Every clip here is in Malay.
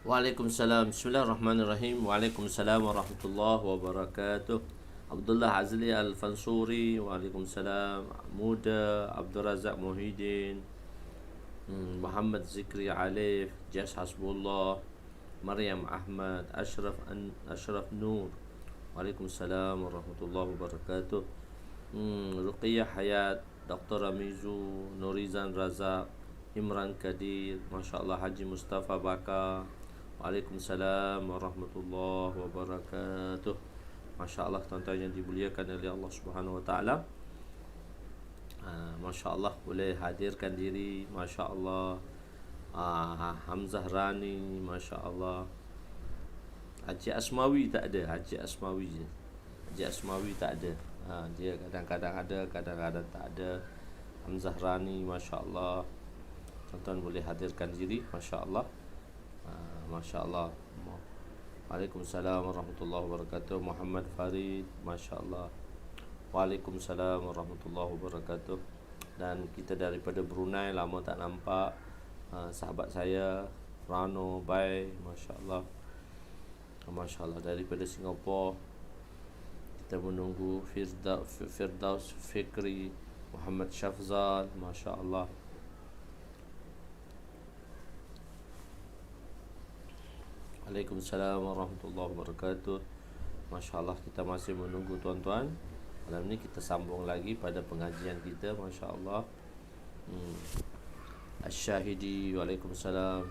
Waalaikumsalam. Bismillahirrahmanirrahim. Waalaikumsalam warahmatullahi wabarakatuh. Abdullah Azli Al-Fansuri. Waalaikumsalam. Muda Abdul Razak Muhyiddin. Muhammad Zikri Alif. Jas Hasbullah. Maryam Ahmad. Ashraf Nur. Waalaikumsalam warahmatullahi wabarakatuh. Ruqiyah Hayat. Dr. Ramizu. Nurizan Razak. Imran Kadir. Masya Allah. Haji Mustafa Bakar. Waalaikumsalam warahmatullahi wabarakatuh. Masya Allah tuan-tuan yang dimuliakan oleh Allah Subhanahu Wa Taala. Masya Allah boleh hadirkan diri. Masya Allah. Hamzah Rani. Masya Allah. Haji Asmawi tak ada. Haji Asmawi tak ada. Dia kadang-kadang ada, kadang-kadang tak ada. Hamzah Rani. Masya Allah. Tuan-tuan boleh hadirkan diri. Masya Allah. Masya Allah. Waalaikumsalam warahmatullahi wabarakatuh. Muhammad Farid. Masya Allah. Waalaikumsalam warahmatullahi wabarakatuh. Dan kita daripada Brunei, lama tak nampak. Sahabat saya Rano Bai. Masya Allah. Masya Allah. Daripada Singapura kita menunggu Firdaus Fikri, Muhammad Syafzal. Masya Allah. Waalaikumsalam warahmatullahi wabarakatuh. Masya Allah, kita masih menunggu tuan-tuan. Malam ni kita sambung lagi pada pengajian kita. Masya Allah. Asyahidi. Waalaikumsalam.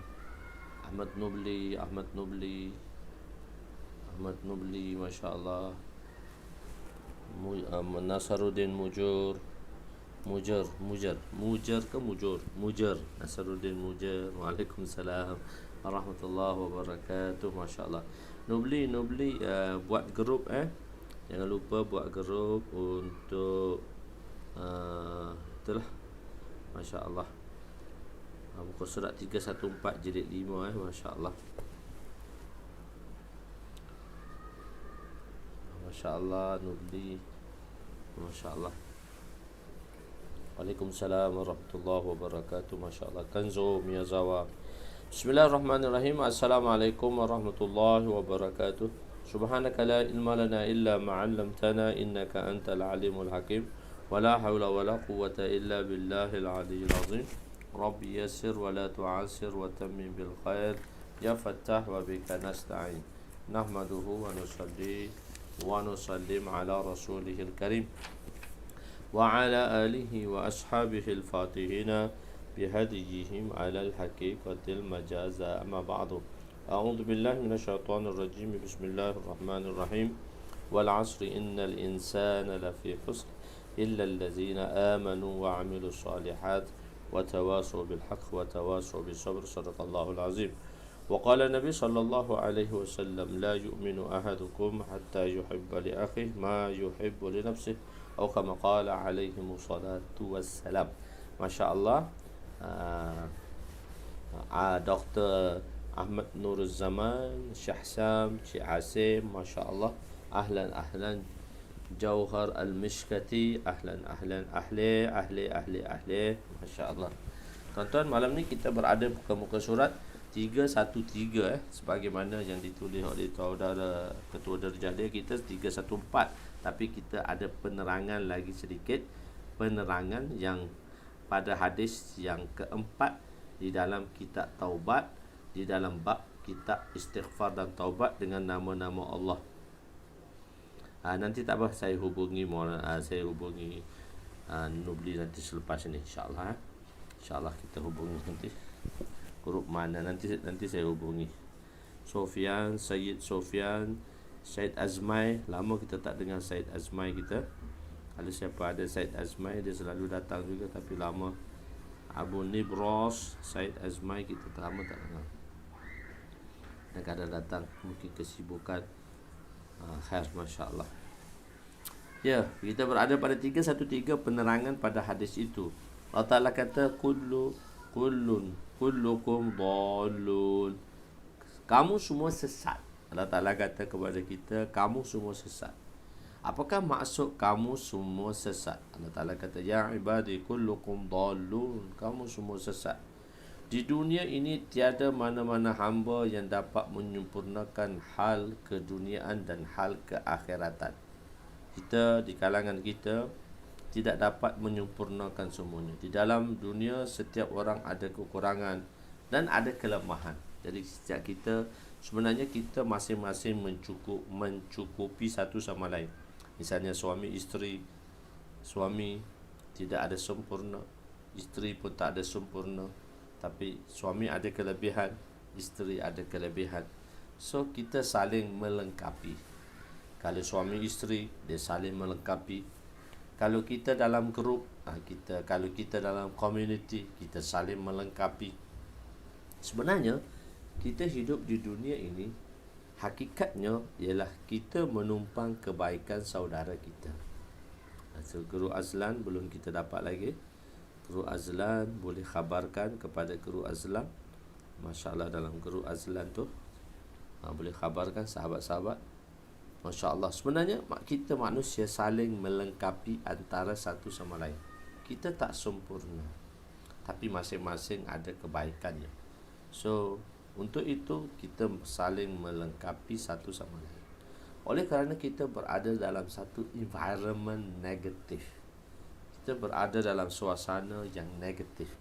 Ahmad Nubli. Masya Allah. Nasaruddin Mujur. Nasaruddin Mujur. Waalaikumsalam warahmatullahi wabarakatuh. Masya Allah. Nubli buat grup jangan lupa buat grup untuk itulah. Masya Allah. Muka surat 314 jilid 5 Masya Allah. Masya Allah. Nubli. Masya Allah. Waalaikumsalam warahmatullahi wabarakatuh. Masya Allah. Kanzo Miyazawa. Bismillahirrahmanirrahim. Assalamualaikum warahmatullahi wabarakatuh. Subhanaka la ilma lana illa ma 'allamtana innaka antal alimul hakim. Wa la haula wa la quwwata illa billahil aliyyil azim. Rabbi yassir wa la tu'assir wa tammim bil khair. Ya Fattah wa bika nasta'in. Nahmaduhu wa nusalli wa nusallim ala rasulihil karim wa ala alihi wa ashabihi al-fatihina بهديهم على الحقيقة المجازة. أما بعد أعوذ بالله من الشيطان الرجيم. بسم الله الرحمن الرحيم. والعصر إن الإنسان لفي خسر إلا الذين آمنوا وعملوا الصالحات وتواصوا بالحق وتواصوا بالصبر. صدق الله العظيم. وقال النبي صلى الله عليه وسلم لا يؤمن أحدكم حتى يحب لأخيه ما يحب لنفسه أو كما قال عليه الصلاة والسلام. ما شاء الله. Dr. Ahmad Nurul Zaman, Syahsam, Cik Asim, Masya Allah. Ahlan Jauhar Al-Mishkati. Ahli. Masya Allah. Tuan-tuan, malam ni kita berada muka surat 313 sebagaimana yang ditulis oleh saudara Ketua Darjah dia. Kita 314, tapi kita ada penerangan lagi sedikit. Penerangan yang pada hadis yang keempat di dalam kitab Taubat, di dalam bab kitab istighfar dan taubat dengan nama-nama Allah. Nanti tak apa, saya hubungi Nubli nanti selepas ini, insya-Allah. Insya-Allah kita hubungi nanti. Grup mana nanti saya hubungi. Said Azmai. Lama kita tak dengar Said Azmai kita. Kalau siapa ada Said Azmai, dia selalu datang juga, tapi lama. Abu Nibros, Said Azmai kita lama tak dengar. Kadang-kadang datang, mungkin kesibukan. Khair, Masya Allah. Ya, kita berada pada 313 penerangan pada hadis itu. Allah Ta'ala kata kullukum dhalun. Kamu semua sesat. Allah Ta'ala kata kepada kita, kamu semua sesat. Apakah maksud kamu semua sesat? Allah Ta'ala kata, ya ibadi kullukum dhalun. Kamu semua sesat. Di dunia ini tiada mana-mana hamba yang dapat menyempurnakan hal keduniaan dan hal keakhiratan. Kita di kalangan kita tidak dapat menyempurnakan semuanya. Di dalam dunia setiap orang ada kekurangan dan ada kelemahan. Jadi setiap kita sebenarnya kita masing-masing mencukupi satu sama lain. Misalnya suami isteri, suami tidak ada sempurna, isteri pun tak ada sempurna, tapi suami ada kelebihan, isteri ada kelebihan. So kita saling melengkapi. Kalau suami isteri, dia saling melengkapi. Kalau kita dalam grup, kalau kita dalam community, kita saling melengkapi. Sebenarnya kita hidup di dunia ini, hakikatnya ialah kita menumpang kebaikan saudara kita. So, Guru Azlan belum kita dapat lagi. Guru Azlan boleh khabarkan kepada Guru Azlan. Masya Allah, dalam Guru Azlan tu boleh khabarkan sahabat-sahabat. Masya Allah, sebenarnya kita manusia saling melengkapi antara satu sama lain. Kita tak sempurna, tapi masing-masing ada kebaikannya. So untuk itu kita saling melengkapi satu sama lain. Oleh kerana kita berada dalam satu environment negatif, kita berada dalam suasana yang negatif,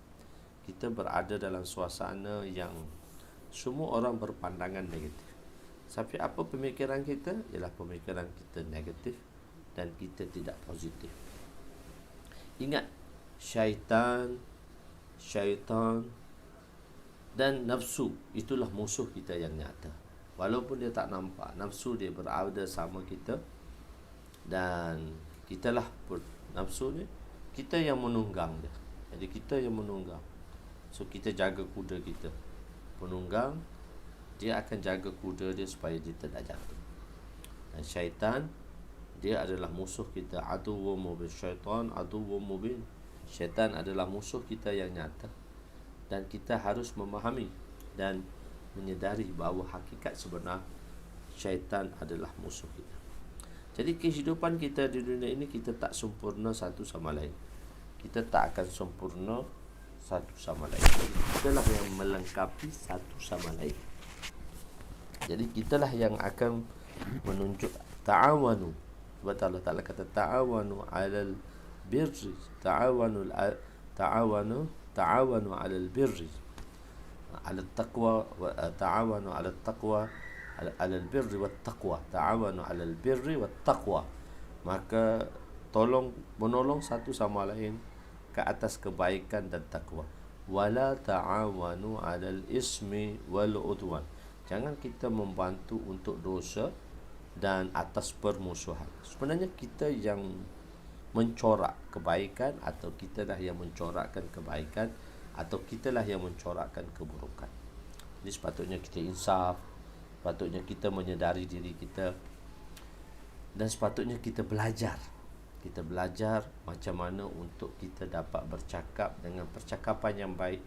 kita berada dalam suasana yang semua orang berpandangan negatif. Tapi apa pemikiran kita? Ialah pemikiran kita negatif dan kita tidak positif. Ingat, syaitan dan nafsu itulah musuh kita yang nyata. Walaupun dia tak nampak, nafsu dia berada sama kita. Dan kitalah nafsu ni, kita yang menunggang dia. Jadi kita yang menunggang. So kita jaga kuda kita. Penunggang, dia akan jaga kuda dia supaya dia tidak jatuh. Dan syaitan, dia adalah musuh kita. Aduwwum mubin. Syaitan aduwwum mubin. Syaitan adalah musuh kita yang nyata. Dan kita harus memahami dan menyedari bahawa hakikat sebenar syaitan adalah musuh kita. Jadi kehidupan kita di dunia ini, kita tak sempurna satu sama lain. Kita tak akan sempurna satu sama lain. Jadi kitalah yang melengkapi satu sama lain. Jadi kitalah yang akan menunjuk ta'awanu. Sebab Allah Ta'ala kata ta'awanu 'alal birri, ta'awanu 'alal birri, 'alal taqwa wa ta'awanu 'alal taqwa, 'alal birri wat taqwa. Ta'awanu 'alal birri wat taqwa. Maka menolong satu sama lain ke atas kebaikan dan takwa. Wala ta'awanu 'alal ismi wal udwan. Jangan kita membantu untuk dosa dan atas permusuhan. Sebenarnya kita yang mencorak kebaikan, atau kita dah yang mencorakkan kebaikan, atau kita lah yang mencorakkan keburukan. Jadi sepatutnya kita insaf, sepatutnya kita menyedari diri kita, dan sepatutnya kita belajar. Kita belajar macam mana untuk kita dapat bercakap dengan percakapan yang baik.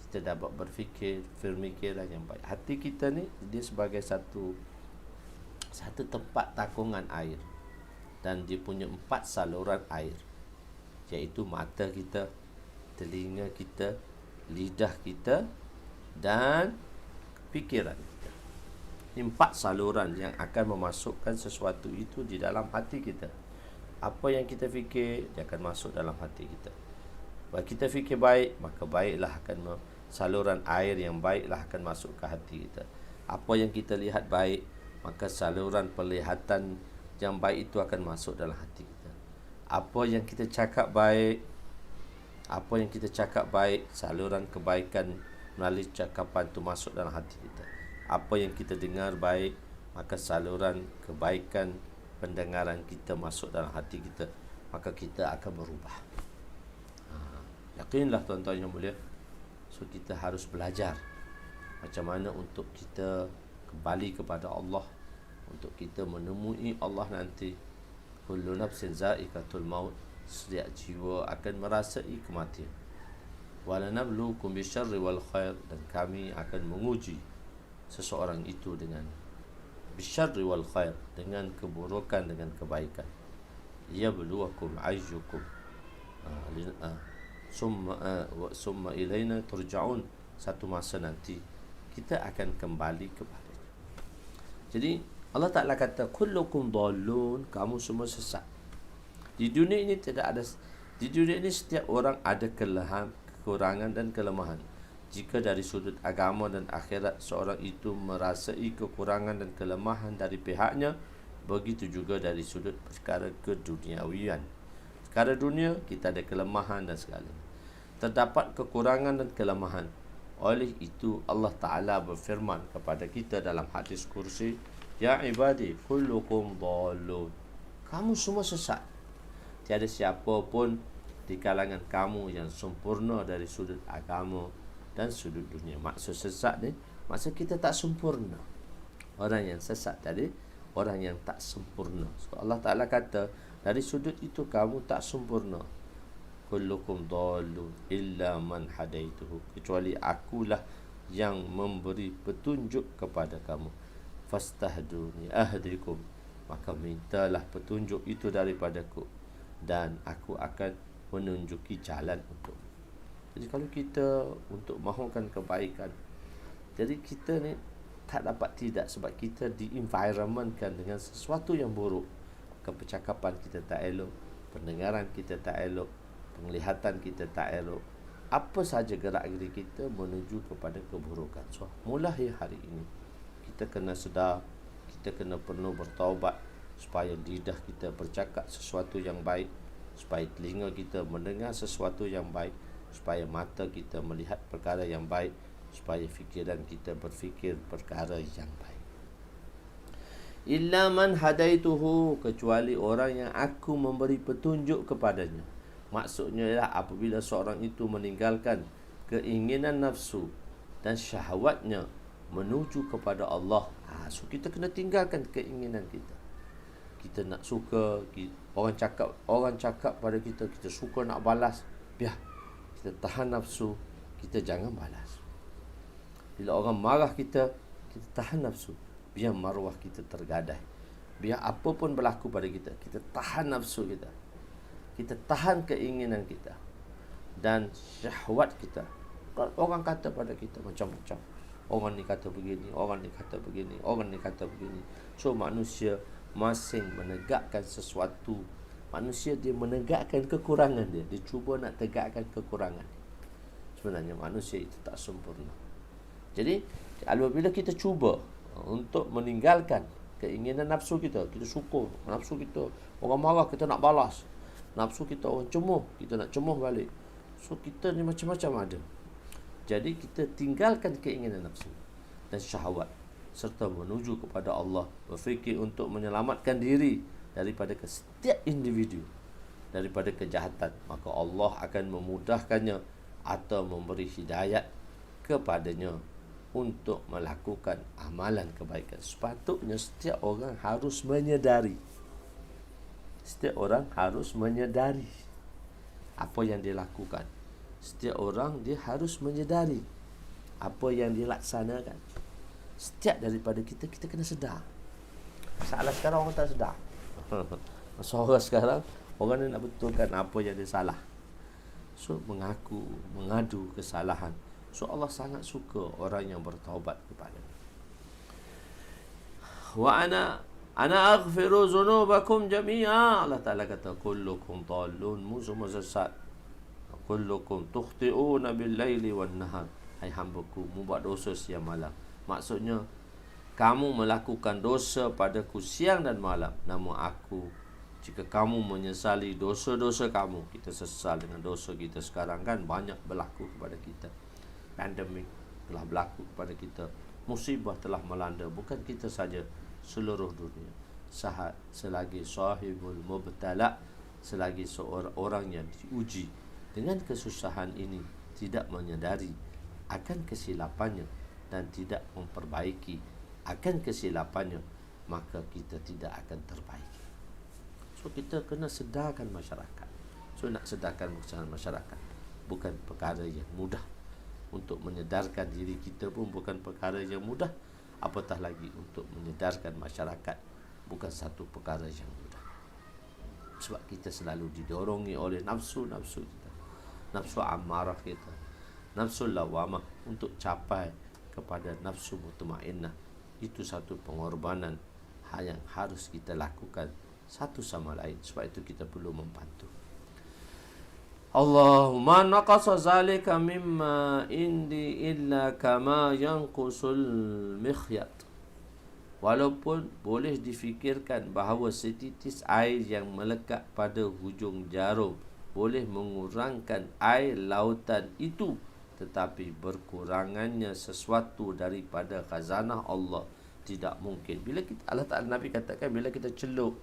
Kita dapat berfikir pemikiran yang baik. Hati kita ni dia sebagai satu tempat takungan air, dan dia punya 4 saluran air, iaitu mata kita, telinga kita, lidah kita, dan fikiran kita. Ini 4 saluran yang akan memasukkan sesuatu itu di dalam hati kita. Apa yang kita fikir, dia akan masuk dalam hati kita. Kalau kita fikir baik, maka baiklah saluran air yang baiklah akan masuk ke hati kita. Apa yang kita lihat baik, maka saluran penglihatan yang baik itu akan masuk dalam hati kita. Apa yang kita cakap baik, saluran kebaikan melalui cakapan itu masuk dalam hati kita. Apa yang kita dengar baik, maka saluran kebaikan pendengaran kita masuk dalam hati kita. Maka kita akan berubah. Yakinlah tuan-tuan yang mulia. So kita harus belajar macam mana untuk kita kembali kepada Allah, untuk kita menemui Allah nanti. Kullu nafsin za'iqatul maut. Setiap jiwa akan merasai kematian. Walanabluukum bisyarri wal khair. Dan kami akan menguji seseorang itu dengan bisyarri wal khair, dengan keburukan dengan kebaikan. Yabluwakum ayyukum summa ilaina turja'un. satu masa nanti kita akan kembali kepada. Jadi Allah Ta'ala kata kullukum dhallun, kamu semua sesat. Di dunia ini di dunia ini setiap orang ada kekurangan dan kelemahan. Jika dari sudut agama dan akhirat seorang itu merasai kekurangan dan kelemahan dari pihaknya, begitu juga dari sudut perkara keduniawian. Perkara dunia kita ada kelemahan dan segalanya. Terdapat kekurangan dan kelemahan. Oleh itu Allah Ta'ala berfirman kepada kita dalam hadis kursi, ya ibadi kullukum dhallun, kamu semua sesat. Tiada siapa pun di kalangan kamu yang sempurna dari sudut agama dan sudut dunia. Maksud sesat ni, maksud kita tak sempurna. Orang yang sesat tadi, orang yang tak sempurna. So Allah Ta'ala kata, dari sudut itu kamu tak sempurna. Kullukum dhallun illa man hadaituhu, kecuali akulah yang memberi petunjuk kepada kamu. Fastahduni ahdikum, maka mintalah petunjuk itu daripadaku dan aku akan menunjuki jalan untuk. Jadi kalau kita untuk mahukan kebaikan, jadi kita ni tak dapat tidak, sebab kita di environmentkan dengan sesuatu yang buruk. Kepercakapan kita tak elok, pendengaran kita tak elok, penglihatan kita tak elok. Apa saja gerak geri kita menuju kepada keburukan. So, mulai hari ini kita kena sedar, kita kena penuh bertaubat supaya lidah kita bercakap sesuatu yang baik, supaya telinga kita mendengar sesuatu yang baik, supaya mata kita melihat perkara yang baik, supaya fikiran kita berfikir perkara yang baik. Illa man hadaituhu, kecuali orang yang aku memberi petunjuk kepadanya. Maksudnya ialah apabila seorang itu meninggalkan keinginan nafsu dan syahwatnya menuju kepada Allah, so kita kena tinggalkan keinginan kita. Kita nak suka, orang cakap pada kita, kita suka nak balas, biar kita tahan nafsu, kita jangan balas. Bila orang marah kita, kita tahan nafsu, biar maruah kita tergadai. Biar apa pun berlaku pada kita, kita tahan nafsu kita, kita tahan keinginan kita dan syahwat kita. Orang kata pada kita macam-macam, orang ni kata begini, orang ni kata begini, orang ni kata begini. So manusia masing menegakkan sesuatu. Manusia dia menegakkan kekurangan dia, dia cuba nak tegakkan kekurangan. Sebenarnya manusia itu tak sempurna. Jadi apabila kita cuba untuk meninggalkan keinginan nafsu kita, kita suka nafsu kita, orang marah kita nak balas, nafsu kita orang cemuh, kita nak cemuh balik. So kita ni macam-macam ada. Jadi kita tinggalkan keinginan nafsu dan syahwat serta menuju kepada Allah, berfikir untuk menyelamatkan diri daripada setiap individu daripada kejahatan, maka Allah akan memudahkannya atau memberi hidayat kepadanya untuk melakukan amalan kebaikan. Sepatutnya setiap orang harus menyedari, setiap orang harus menyedari apa yang dia lakukan. Setiap orang dia harus menyedari apa yang dia laksanakan. Setiap daripada kita kena sedar. Masalah sekarang orang tak sedar. Masalah sekarang orang ni nak betulkan apa yang dia salah. So mengadu kesalahan. So Allah sangat suka orang yang bertaubat kepada. Wa ana aghfiru dzunubakum jami'a. Allah Ta'ala kata kullukum dhallun, semua sesat. Kullukum tukhti'una bil-laili wan-nahar. Hai hamba-Ku, mu buat dosa siang malam. Maksudnya kamu melakukan dosa padaku siang dan malam, namun aku, jika kamu menyesali dosa-dosa kamu, kita sesal dengan dosa kita sekarang kan banyak berlaku kepada kita. Pandemik telah berlaku kepada kita, musibah telah melanda bukan kita saja, seluruh dunia. Selagi sahibul mubtala, selagi seorang orang yang diuji dengan kesusahan ini tidak menyadari akan kesilapannya dan tidak memperbaiki akan kesilapannya, maka kita tidak akan terbaiki. So kita kena sedarkan masyarakat. So nak sedarkan masyarakat bukan perkara yang mudah. Untuk menyedarkan diri kita pun bukan perkara yang mudah, apatah lagi untuk menyedarkan masyarakat bukan satu perkara yang mudah. Sebab kita selalu didorongi oleh nafsu-nafsu kita, nafsu amarah kita, nafsu lawamah, untuk capai kepada nafsu mutmainnah. Itu satu pengorbanan yang harus kita lakukan satu sama lain. Sebab itu kita perlu membantu. Allahumma naqasa zalika mimma indi illa kama yanqusul mikhyat. Walaupun boleh difikirkan bahawa setitis air yang melekat pada hujung jarum boleh mengurangkan air lautan itu, tetapi berkurangannya sesuatu daripada khazanah Allah tidak mungkin. Bila kita, Allah Ta'ala, Nabi katakan, bila kita celup,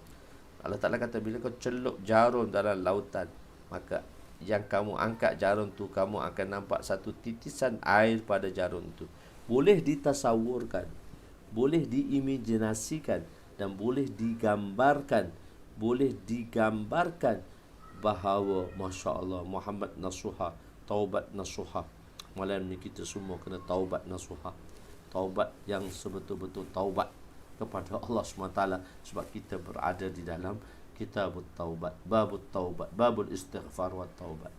Allah Ta'ala kata, bila kau celup jarum dalam lautan, maka yang kamu angkat jarum tu, kamu akan nampak satu titisan air pada jarum tu. Boleh ditasawurkan, boleh diimajinasikan, dan boleh digambarkan bahawa Masya Allah, Muhammad nasuha, taubat nasuha. Malam ni kita semua kena taubat nasuha, taubat yang sebetul-betul taubat kepada Allah SWT. Sebab kita berada di dalam kitabut taubat, babut taubat, babul istighfar wa taubat.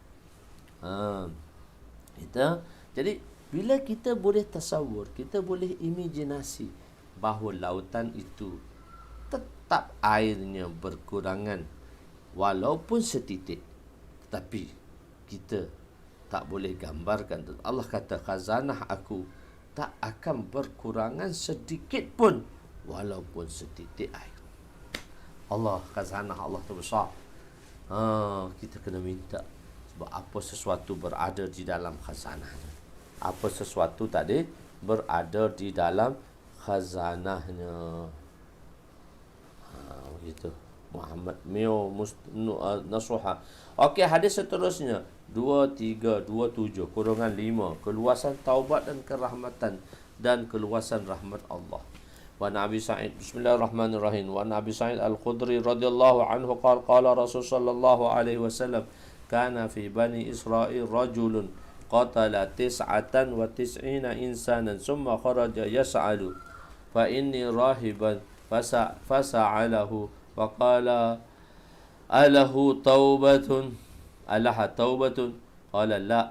Jadi bila kita boleh tasawur, kita boleh imajinasi bahawa lautan itu tetap airnya berkurangan walaupun setitik, tapi kita tak boleh gambarkan. Allah kata, khazanah aku tak akan berkurangan sedikit pun walaupun setitik air. Allah, khazanah Allah tu besar. Kita kena minta. Sebab apa sesuatu berada di dalam khazanahnya. Apa sesuatu tadi berada di dalam khazanahnya. Begitu. Muhammad Mio Nasuha. Okey, hadis seterusnya 2327 kurungan 5, keluasan taubat dan kerahmatan dan keluasan rahmat Allah. Wa Nabi Sa'id, bismillahirrahmanirrahim. Wa Nabi Sa'id Al-Khudri radhiyallahu anhu qala Rasul sallallahu alaihi wasallam, kana fi bani Israil rajulun qatala 99 insanan thumma kharaja yas'alu fa inni rahiban fasa'alahu wa qala alahu taubatun qala la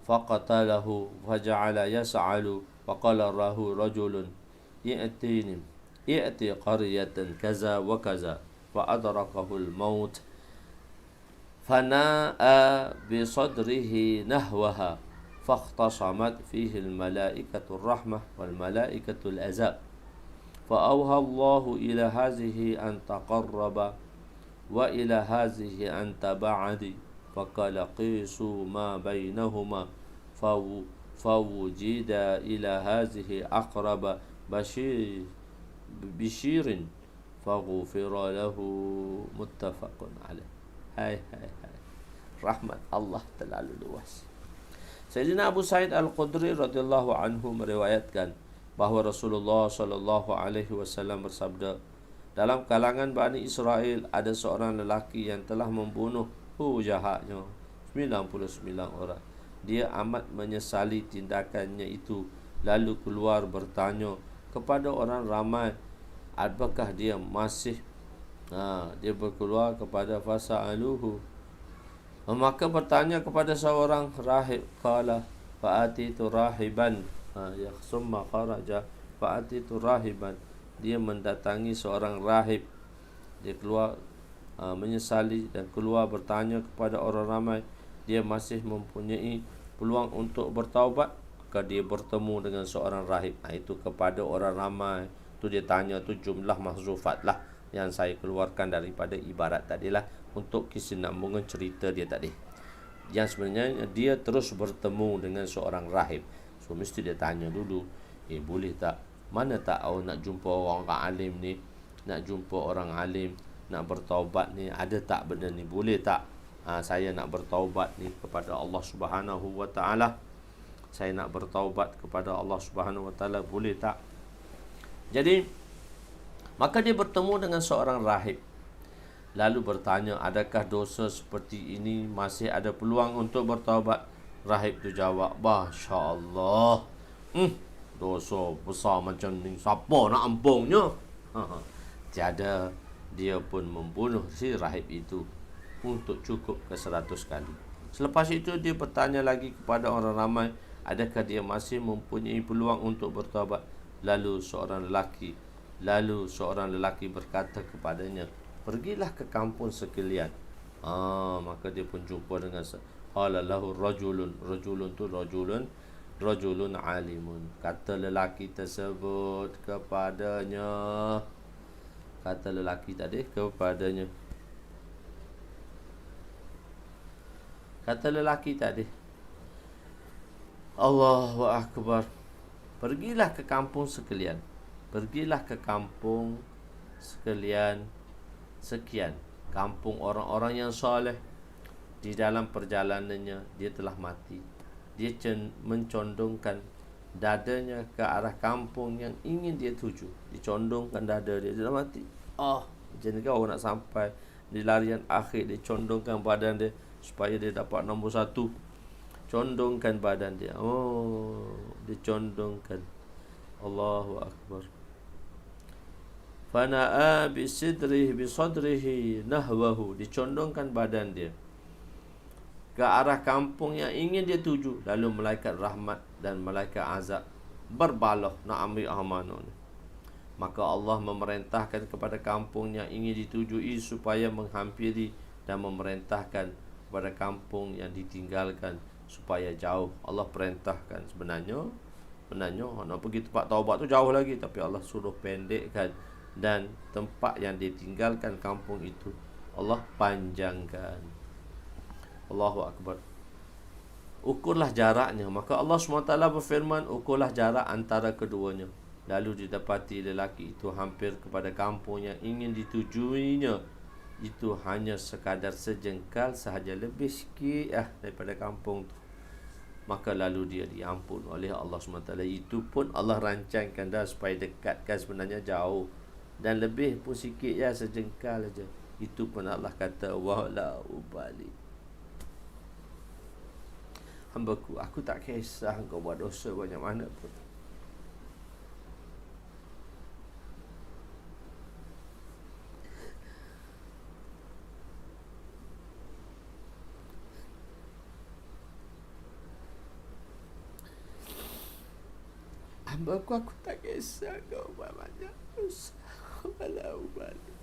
faqatalahu faja'ala yas'alu wa qala rahu rajulun i'ti qaryatan kaza wa kaza fa adrakahu al-maut fana'a bi sadrihi nahwaha fakhtasamat fihi al-malaikatu ar-rahmah wal malaikatu al-azab fa awha Allahu ila hazihi an taqarraba wa ila hazihi an taba'adi fa qala qisu ma bainahuma fawujida ila hazihi aqraba bishirin faghufira lahu muttafaqun alaih. Hai rahmat Allah terlalu luas. Sayyidina Abu Sa'id Al-Khudri radhiyallahu anhu meriwayatkan bahawa Rasulullah sallallahu alaihi wasallam bersabda, dalam kalangan Bani Israel ada seorang lelaki yang telah membunuh jahatnya 99 orang. Dia amat menyesali tindakannya itu, lalu keluar bertanya kepada orang ramai, apakah dia masih dia berkeluar kepada fasa'aluhu, maka bertanya kepada seorang rahib, qala fa'atitu rahiban summa kharaja fa'atitu rahiban, dia mendatangi seorang rahib, dia keluar menyesali dan keluar bertanya kepada orang ramai, dia masih mempunyai peluang untuk bertaubat, maka dia bertemu dengan seorang rahib. Itu kepada orang ramai tu dia tanya, tu jumlah mahzufat lah yang saya keluarkan daripada ibarat tadilah untuk kesinambungan cerita dia tadi. Yang sebenarnya dia terus bertemu dengan seorang rahib. So mesti dia tanya dulu, boleh tak, mana tak nak jumpa orang alim ni, nak jumpa orang alim, nak bertaubat ni, ada tak benda ni, boleh tak saya nak bertaubat ni kepada Allah Subhanahu wa taala, saya nak bertaubat kepada Allah Subhanahu wa taala, boleh tak? Jadi maka dia bertemu dengan seorang rahib, lalu bertanya, adakah dosa seperti ini masih ada peluang untuk bertaubat? Rahib tu jawab, Masya Allah, dosa besar macam ni, siapa nak ampungnya? Tiada. Dia pun membunuh si rahib itu untuk cukup ke 100 kali. Selepas itu dia bertanya lagi kepada orang ramai, Adakah dia masih mempunyai peluang untuk bertaubat? Lalu seorang lelaki berkata kepadanya, pergilah ke kampung sekalian. Maka dia pun jumpa dengan qala lahu rajulun alimun. Kata lelaki tersebut kepadanya, kata lelaki tadi kepadanya, kata lelaki tadi, Allahu Akbar, pergilah ke kampung sekalian. Pergilah ke kampung sekalian sekian. Kampung orang-orang yang soleh. Di dalam perjalanannya dia telah mati. Dia mencondongkan dadanya ke arah kampung yang ingin dia tuju. Dicondongkan dada dia telah mati. Macam ni kan orang nak sampai di larian akhir, dia condongkan badan dia supaya dia dapat nombor 1. Condongkan badan dia. Dia condongkan. Allahu Akbar. Fana'a bisadrihi nahwahu. Dicondongkan badan dia ke arah kampung yang ingin dia tuju. Lalu malaikat rahmat dan malaikat azab berbalah nak ambil amanah ni. Maka Allah memerintahkan kepada kampung yang ingin ditujui supaya menghampiri, dan memerintahkan kepada kampung yang ditinggalkan supaya jauh. Allah perintahkan. Sebenarnya nak pergi tempat taubat tu jauh lagi, tapi Allah suruh pendekkan, dan tempat yang ditinggalkan kampung itu Allah panjangkan. Allahu Akbar. Ukurlah jaraknya. Maka Allah SWT berfirman, ukurlah jarak antara keduanya. Lalu didapati lelaki itu hampir kepada kampung yang ingin ditujuinya. Itu hanya sekadar sejengkal sahaja, lebih sikit daripada kampung tu. Maka lalu dia diampun oleh Allah SWT. Itu pun Allah rancangkan dah supaya dekatkan, sebenarnya jauh. Dan lebih pun sikit sejengkal aja. Itu pun Allah kata, wala ubali. Hambaku, aku tak kisah kau buat dosa banyak mana pun. Hambaku, aku tak kisah kau buat banyak dosa. Wala ubali.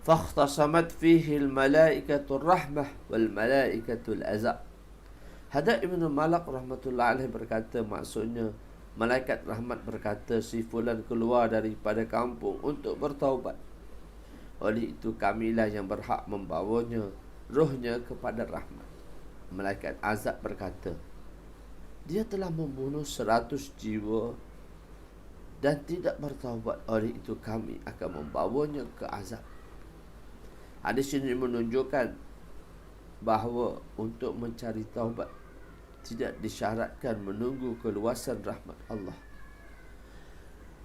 Fakhtasamat fihi al-malaikatul rahmah wal malaikatul azab. Hadad Ibn Malak rahmatullah alaih berkata, maksudnya malaikat rahmat berkata, si fulan keluar daripada kampung untuk bertaubat. Oleh itu kamilah yang berhak membawanya rohnya kepada rahmat. Malaikat azab berkata, dia telah membunuh 100 jiwa dan tidak bertaubat. Oleh itu kami akan membawanya ke azab. Hadis ini menunjukkan bahawa untuk mencari taubat tidak disyaratkan menunggu keluasan rahmat Allah.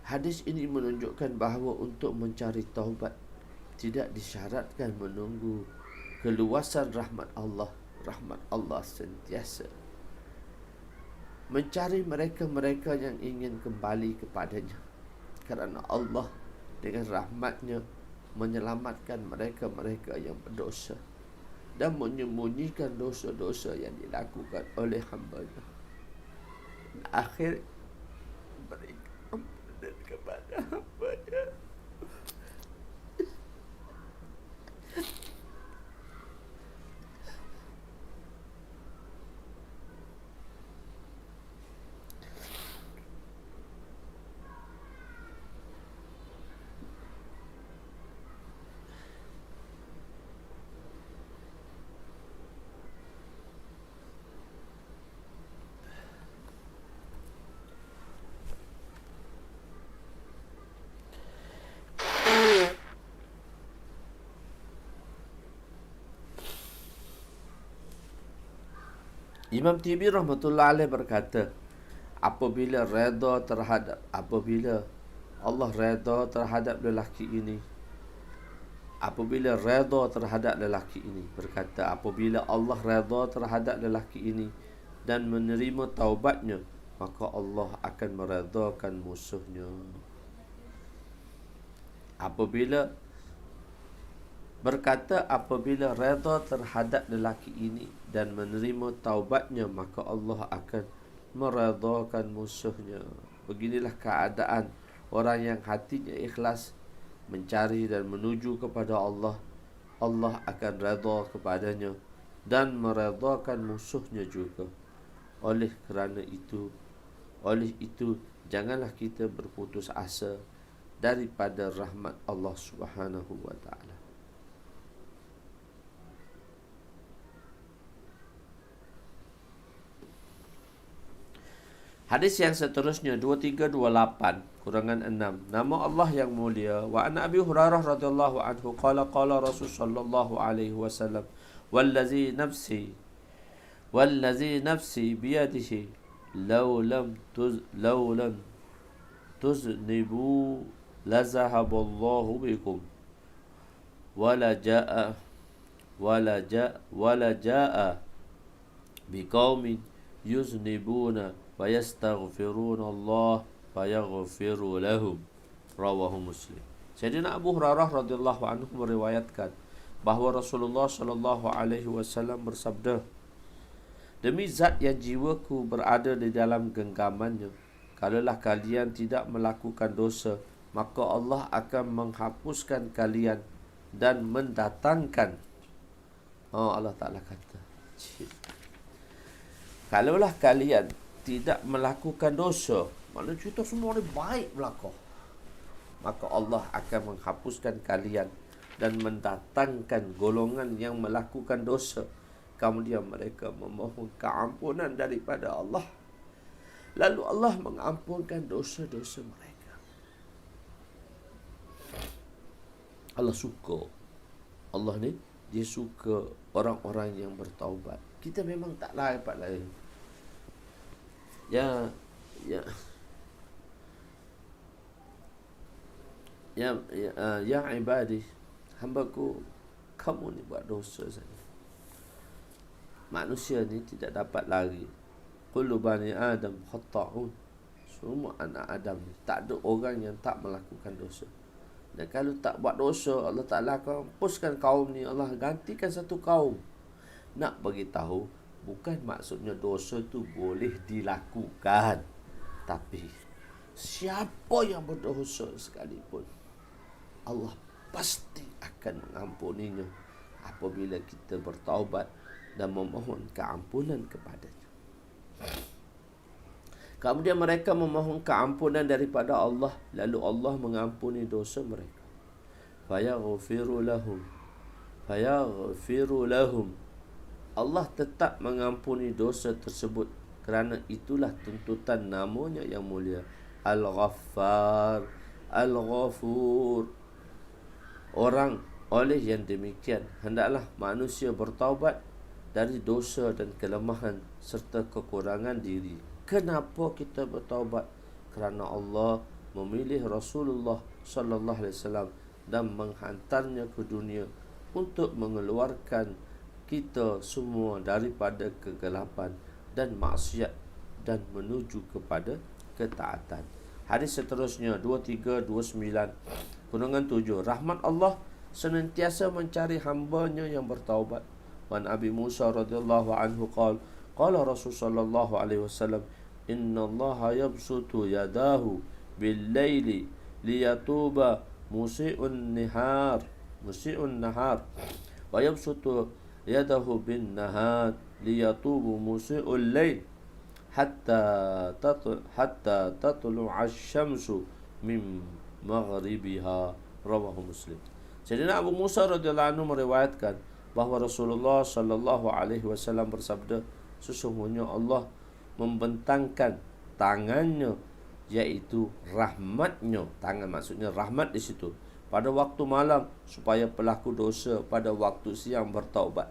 Hadis ini menunjukkan bahawa untuk mencari taubat tidak disyaratkan menunggu keluasan rahmat Allah. Rahmat Allah sentiasa mencari mereka-mereka yang ingin kembali kepadanya, kerana Allah dengan rahmatnya menyelamatkan mereka-mereka yang berdosa dan menyembunyikan dosa-dosa yang dilakukan oleh hamba-Nya. Akhir berikan ampunan kepada hamba-Nya. Imam Tibi rahmatullah alaih berkata, apabila Allah redha terhadap lelaki ini, berkata, apabila Allah redha terhadap lelaki ini dan menerima taubatnya, maka Allah akan meredhakan musuhnya. Apabila redha terhadap lelaki ini dan menerima taubatnya, maka Allah akan meredhakan musuhnya. Beginilah keadaan orang yang hatinya ikhlas mencari dan menuju kepada Allah. Allah akan redha kepadanya dan meredhakan musuhnya juga. Oleh itu janganlah kita berputus asa daripada rahmat Allah Subhanahu wa taala. Hadis yang seterusnya 2328 kurangan 6. Nama Allah yang mulia. Wa an Abi Hurairah radhiyallahu anhu qala Rasul sallallahu alaihi wasallam wallazi nafsi biyadihi law lam tuznibu lazahaballahu bikum wala jaa biqaumin yuznibuna fayastaghfiruna Allah fayaghfiru lahum. Rawahu Muslim. Sayyidina Abu Hurairah radhiyallahu anhu meriwayatkan bahawa Rasulullah sallallahu alaihi wasallam bersabda, demi zat yang jiwaku berada di dalam genggamannya, kalaulah kalian tidak melakukan dosa, maka Allah akan menghapuskan kalian dan mendatangkan. Allah Ta'ala kata, kalaulah kalian tidak melakukan dosa, maknanya kita semua ni baik belakang, maka Allah akan menghapuskan kalian dan mendatangkan golongan yang melakukan dosa. Kemudian mereka memohon keampunan daripada Allah, lalu Allah mengampunkan dosa-dosa mereka. Allah suka. Allah ni, dia suka orang-orang yang bertaubat. Kita memang tak dapat lain. Ya ibadi, hambaku, kamu ni buat dosa saja. Manusia ni tidak dapat lari. Kullu bani Adam khata'un. Semua anak Adam ni, tak ada orang yang tak melakukan dosa. Dan kalau tak buat dosa, Allah Ta'ala akan hapuskan kaum ni. Allah gantikan satu kaum. Nak bagi tahu, bukan maksudnya dosa tu boleh dilakukan, tapi siapa yang berdosa sekalipun, Allah pasti akan mengampuninya apabila kita bertaubat dan memohon keampunan kepadanya. Kemudian mereka memohon keampunan daripada Allah, lalu Allah mengampuni dosa mereka. Fayaghfiru lahum. Allah tetap mengampuni dosa tersebut, kerana itulah tuntutan namanya yang mulia, Al-Ghaffar, Al-Ghafur. Oleh yang demikian, hendaklah manusia bertaubat dari dosa dan kelemahan serta kekurangan diri. Kenapa kita bertaubat? Kerana Allah memilih Rasulullah sallallahu alaihi wasallam dan menghantarnya ke dunia untuk mengeluarkan kita semua daripada kegelapan dan maksiat dan menuju kepada ketaatan. Hadis seterusnya 2329 kurungan 7. Rahmat Allah senantiasa mencari hamba-Nya yang bertaubat. Wan Abi Musa radhiyallahu anhu qala Rasul sallallahu alaihi wasallam, inna Allah yabsutu yadahu bil laili liyatuba musii'un nahar wa yabsutu yadahu bin nahar liyatubu musii'ul lail hatta tatlu'a asy-syamsu min maghribiha. Rawahu Muslim. Sayyidina Abu Musa radhiyallahu anhu meriwayatkan bahawa Rasulullah sallallahu alaihi wasallam bersabda, sesungguhnya Allah membentangkan tangannya, iaitu rahmatnya. Tangan maksudnya rahmat di situ, pada waktu malam supaya pelaku dosa pada waktu siang bertaubat.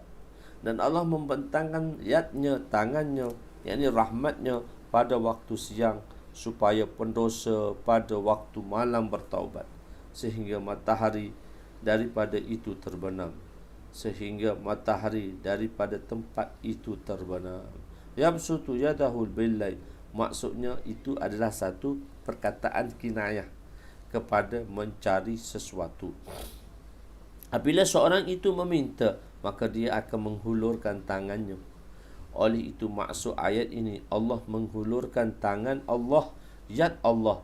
Dan Allah membentangkan yadnya, tangannya, yakni rahmatnya pada waktu siang, supaya pendosa pada waktu malam bertaubat, sehingga matahari daripada itu terbenam, sehingga matahari daripada tempat itu terbenam. Yabsutu yadahul billail, maksudnya itu adalah satu perkataan kinayah kepada mencari sesuatu. Apabila seorang itu meminta, maka dia akan menghulurkan tangannya. Oleh itu maksud ayat ini, Allah menghulurkan tangan Allah, yad Allah.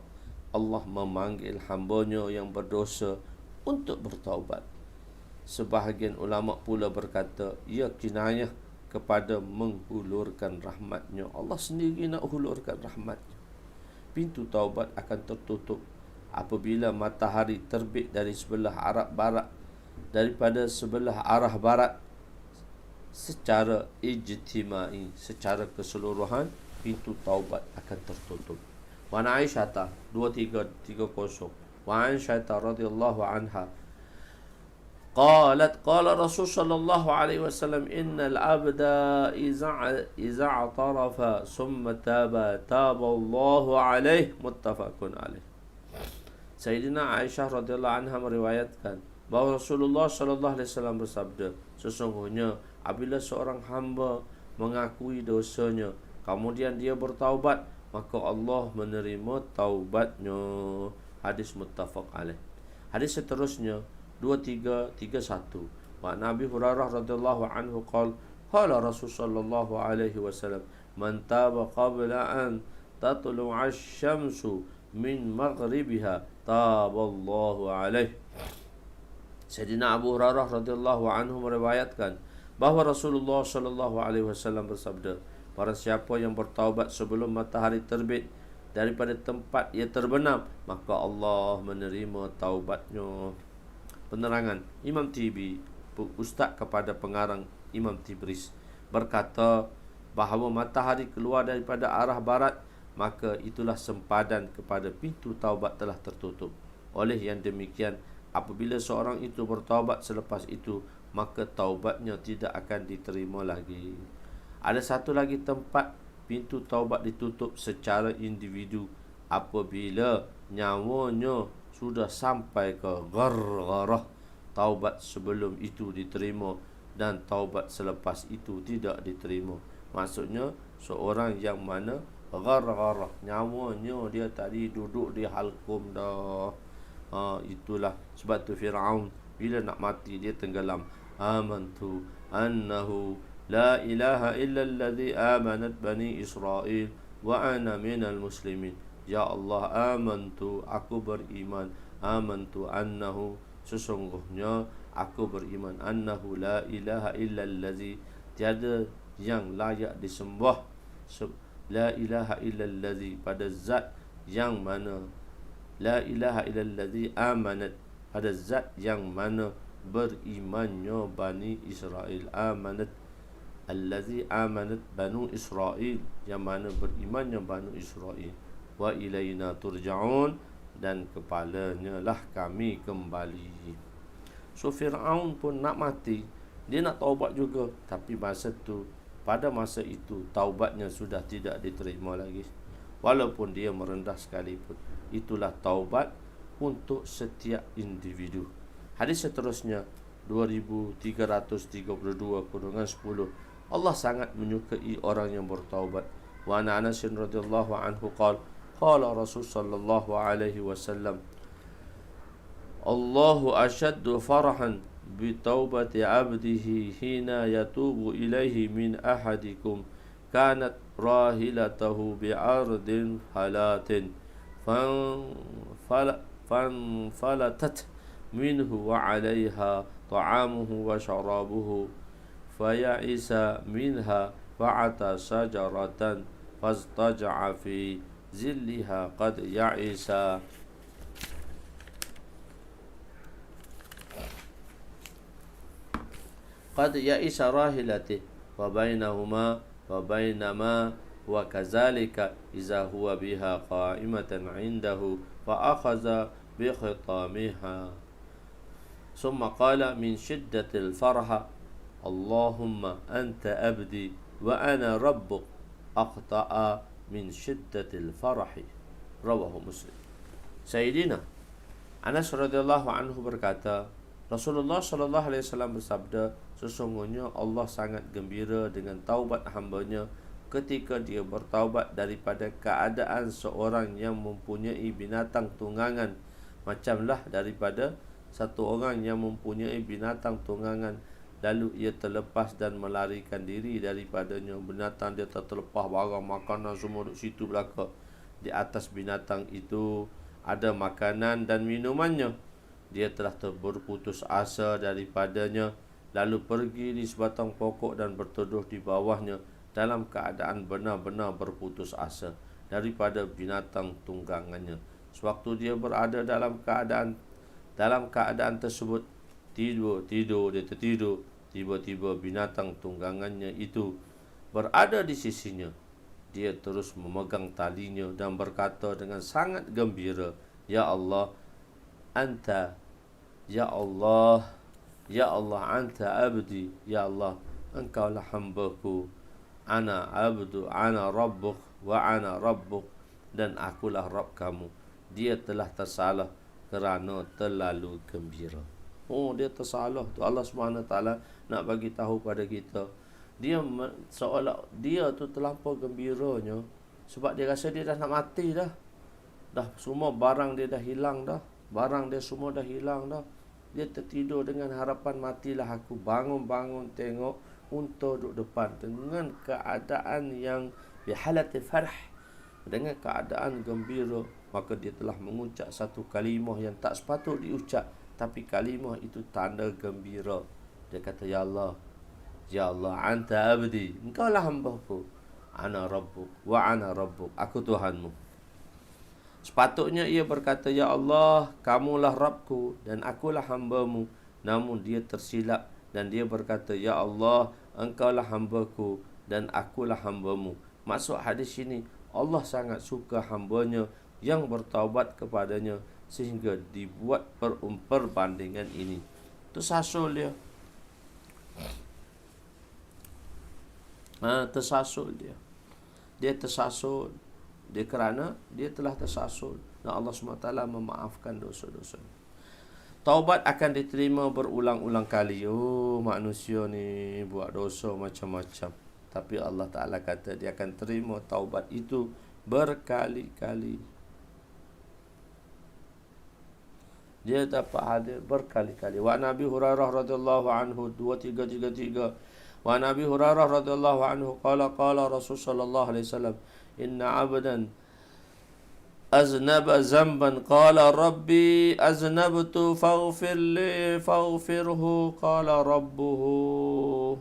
Allah memanggil hamba-Nya yang berdosa untuk bertaubat. Sebahagian ulama pula berkata, ia kinayah kepada menghulurkan rahmat-Nya. Allah sendiri nak hulurkan rahmat-Nya. Pintu taubat akan tertutup apabila matahari terbit dari sebelah arah barat, daripada sebelah arah barat, secara ijtimai, secara keseluruhan, pintu taubat akan tertutup. Wa an Aisyah 2330, wa Aisyah radhiyallahu anha qalat qala Rasul sallallahu alaihi wasallam innal abda iza i'tarafa summa taba Allahu alaihi, muttafaqun alaih. Sayyidina Aisyah radhiyallahu anha meriwayatkan bahawa Rasulullah sallallahu alaihi wasallam bersabda, sesungguhnya apabila seorang hamba mengakui dosanya, kemudian dia bertaubat, maka Allah menerima taubatnya. Hadis muttafaq alaih. Hadis seterusnya 2331, wa Nabi Hurairah radhiyallahu anhu qala Rasul sallallahu alaihi wasallam, man taba qabla an tatlu'a asy-syamsu min maghribiha taballahu alaihi. Sayyidina Abu Hurairah radhiyallahu anhu meriwayatkan bahawa Rasulullah sallallahu alaihi wasallam bersabda, barang siapa yang bertaubat sebelum matahari terbit daripada tempat ia terbenam, maka Allah menerima taubatnya. Penerangan Imam Tibi, ustaz kepada pengarang Imam Tibris, berkata bahawa matahari keluar daripada arah barat, maka itulah sempadan kepada pintu taubat telah tertutup. Oleh yang demikian, apabila seorang itu bertaubat selepas itu, maka taubatnya tidak akan diterima lagi. Ada satu lagi tempat pintu taubat ditutup secara individu apabila nyawanya sudah sampai ke ghargharah. Taubat sebelum itu diterima dan taubat selepas itu tidak diterima. Maksudnya seorang yang mana ghargharah, nyawanya dia tadi duduk di halkum dah. Itulah sebab tu Fir'aun bila nak mati dia tenggelam. Amantu annahu la ilaha illa alladhi amanat bani Israel wa ana minal muslimin. Ya Allah, amantu, aku beriman. Amantu annahu, sesungguhnya aku beriman. Annahu la ilaha illa alladhi, tiada yang layak disembah. La ilaha illa alladhi, pada zat yang mana. La ilaha illalladzi amanat, pada zat yang mana berimannya Bani Israel. Amanat, allazi amanat Banu Israel, yang mana berimannya Banu Israel. Wa ilaina turja'un, dan kepalanya lah kami kembali. So Fir'aun pun nak mati, dia nak taubat juga, tapi pada masa itu taubatnya sudah tidak diterima lagi, walaupun dia merendah sekalipun. Itulah taubat untuk setiap individu. Hadis seterusnya 2332/10. Allah sangat menyukai orang yang bertaubat. Wa ana Anas radhiyallahu anhu qala Rasul sallallahu alaihi wasallam, Allahu ashaddu farahan bi taubati 'abdihi hina yatubu ilaihi min ahadikum kanat rahilatahu bi'ardin halatin فانفلتت منه وعليها طعامه وشرابه فيئس منها فأتى شجرة فاضطجع في ظلها قد يئس راحلته وبينما وكذلك إذا هو بها قائمة عنده فأخذ بخطامها ثم قال من شدة الفرح Allahumma anta abdi wa ana rabbuk aqta'a min syiddatil farahi. Rawahu Muslim. Sayyidina Anas radhiyallahu anhu berkata, Rasulullah sallallahu alaihi wasallam bersabda, sesungguhnya Allah sangat gembira dengan taubat hamba-Nya ketika dia bertaubat daripada keadaan seorang yang mempunyai binatang tunggangan, macamlah daripada satu orang yang mempunyai binatang tunggangan, lalu ia terlepas dan melarikan diri daripadanya. Binatang dia terlepas, barang makanan semua di situ belaka. Di atas binatang itu ada makanan dan minumannya. Dia telah berputus asa daripadanya, lalu pergi di sebatang pokok dan berteduh di bawahnya dalam keadaan benar-benar berputus asa daripada binatang tunggangannya. Sewaktu dia berada dalam keadaan tersebut, dia tertidur, tiba-tiba binatang tunggangannya itu berada di sisinya. Dia terus memegang talinya dan berkata dengan sangat gembira, Ya Allah, Anta, Ya Allah, Ya Allah, Anta abdi, Ya Allah, Engkaulah hambaku, Ana abdu, Ana rabbuk, wa Ana rabbuk, dan akulah Rabb kamu. Dia telah tersalah kerana terlalu gembira. Oh, dia tersalah tu. Allah SWT nak bagi tahu pada kita, dia seolah dia tu terlampau gembiranya sebab dia rasa dia dah nak mati dah. Dah semua barang dia dah hilang dah. Barang dia semua dah hilang dah. Dia tertidur dengan harapan, matilah aku. Bangun-bangun tengok unta duduk depan dengan keadaan yang bihalati farh, dengan keadaan gembira. Maka dia telah mengucap satu kalimah yang tak sepatut diucap, tapi kalimah itu tanda gembira. Dia kata, Ya Allah, Ya Allah, Anta abdi, Engkaulah hambaku, Ana rabbuk, wa Ana rabbuk, aku Tuhanmu. Sepatutnya ia berkata, Ya Allah, Kamulah Rabbku dan akulah hambamu. Namun dia tersilap dan dia berkata, Ya Allah, Engkaulah hambaku dan akulah hambamu. Maksud hadis ini, Allah sangat suka hambanya yang bertaubat kepadanya sehingga dibuat perbandingan ini. Tersasul dia. Tersasul dia. Dia tersasul. Dia kerana dia telah tersasul, dan Allah SWT memaafkan dosa-dosa. Taubat akan diterima berulang-ulang kali. Oh, manusia ni buat dosa macam-macam, tapi Allah Ta'ala kata dia akan terima taubat itu berkali-kali. Dia dapat hadir berkali-kali. Wa Nabi Hurairah radhiyallahu anhu 2333. Wa Nabi Hurairah radhiyallahu anhu qala Rasul sallallahu alaihi wasallam, Inna abdan aznaba zamban qala rabbi aznabtu faghfir li faghfirhu qala rabbuhu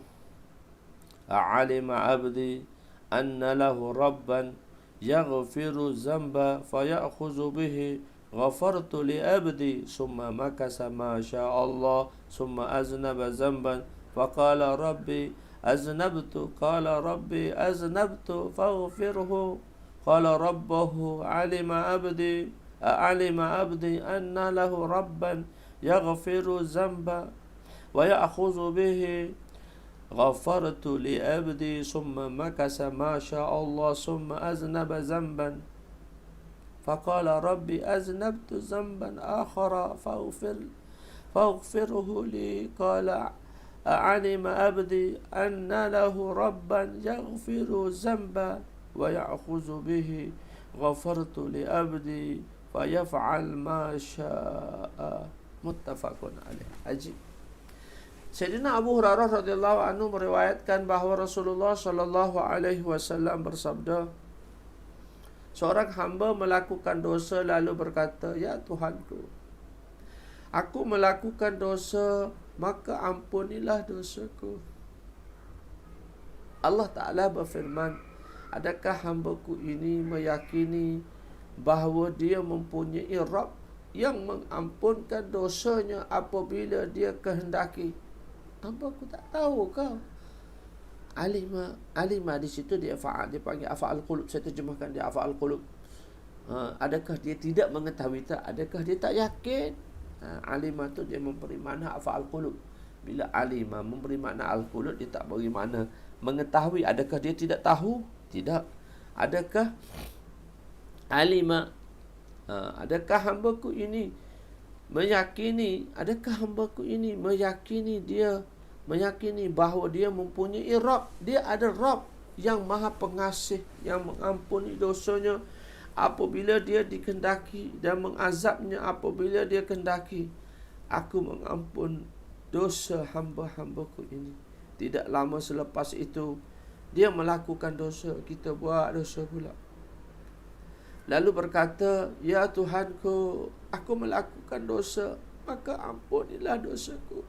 a'alima abdi anna lahu rabban yaghfiru zamba fayakhudhu bihi ghafartu li abdi summa makasa ma sya Allah summa aznaba zamban faqala rabbi aznabtu qala rabbi aznabtu faghfirhu qala rabbuhu alima abdi anna lahu rabban yaghfiru zamba wa ya'khudhu bihi ghafartu li abdi summa makasa ma sya Allah summa aznaba zamban faqala rabbi aznabtu zamban akhara faghfirhu li qala أعلم عبدي أن له ربا يغفر ذنبا ويأخذ به غفرت لعبدي فيفعل ما شاء متفق عليه. Ajib. Sayyidina Abu Hurairah radhiyallahu anhu meriwayatkan bahawa Rasulullah sallallahu alaihi wasallam bersabda, seorang hamba melakukan dosa lalu berkata, Ya Tuhanku, aku melakukan dosa, maka ampunilah dosaku. Allah Ta'ala berfirman, adakah hambaku ini meyakini bahawa dia mempunyai Rabb yang mengampunkan dosanya apabila dia kehendaki? Hambaku tak tahu kau. Alima di situ dia fa'al, dia panggil afa'al qulub. Saya terjemahkan dia afa'al qulub. Adakah dia tidak mengetahui tak? Adakah dia tak yakin? Alimah tu dia memberi makna afa'al qulub. Bila alima memberi makna al-khulud, dia tak beri makna mengetahui. Adakah dia tidak tahu? Tidak. Adakah alima, adakah hambaku ini meyakini, adakah hambaku ini meyakini bahawa dia mempunyai Rabb. Dia ada Rabb yang maha pengasih, yang mengampuni dosanya apabila dia dikehendaki, dan mengazabnya apabila dia kehendaki. Aku mengampun dosa hamba-hambaku ini. Tidak lama selepas itu, dia melakukan dosa. Kita buat dosa pula. Lalu berkata, ya Tuhanku, aku melakukan dosa, maka ampunilah dosaku.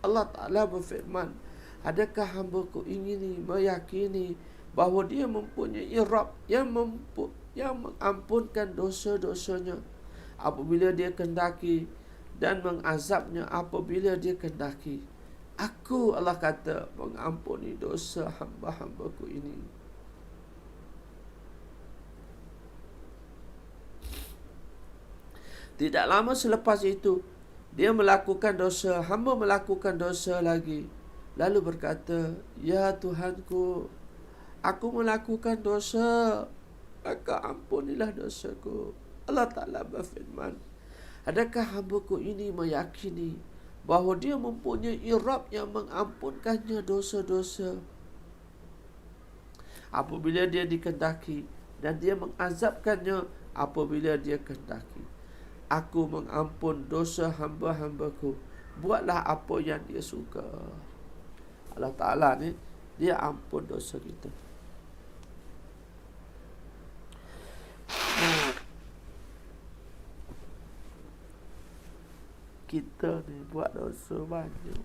Allah Ta'ala berfirman, adakah hambaku ini meyakini bahawa dia mempunyai Rabb yang mengampunkan dosa-dosanya apabila dia kehendaki, dan mengazabnya apabila dia kehendaki. Aku, Allah kata, mengampuni dosa hamba-hambaku ini. Tidak lama selepas itu, dia melakukan dosa, hamba melakukan dosa lagi. Lalu berkata, ya Tuhanku, aku melakukan dosa, maka ampunilah dosaku. Allah Ta'ala berfirman, adakah hambaku ini meyakini bahawa dia mempunyai Rabb yang mengampunkannya dosa-dosa apabila dia dikehendaki, dan dia mengazabkannya apabila dia kehendaki. Aku mengampun dosa hamba-hambaku. Buatlah apa yang dia suka. Allah Ta'ala ni, dia ampun dosa kita. Kita ni buat dosa banyak.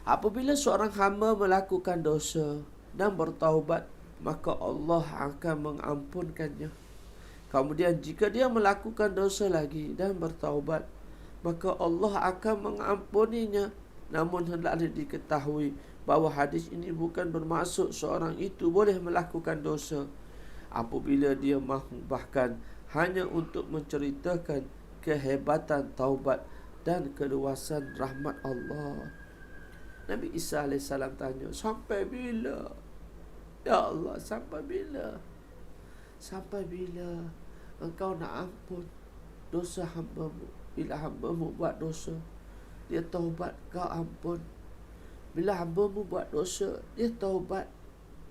Apabila seorang hamba melakukan dosa dan bertaubat, maka Allah akan mengampunkannya. Kemudian jika dia melakukan dosa lagi dan bertaubat, maka Allah akan mengampuninya. Namun hendaklah diketahui bahawa hadis ini bukan bermaksud seorang itu boleh melakukan dosa apabila dia mahu, bahkan hanya untuk menceritakan kehebatan taubat dan keluasan rahmat Allah. Nabi Isa AS tanya, sampai bila? Ya Allah, sampai bila? Sampai bila engkau nak ampun dosa hamba-Mu? Bila hamba-Mu buat dosa, dia taubat, kau ampun. Bila hamba-Mu buat dosa, dia taubat,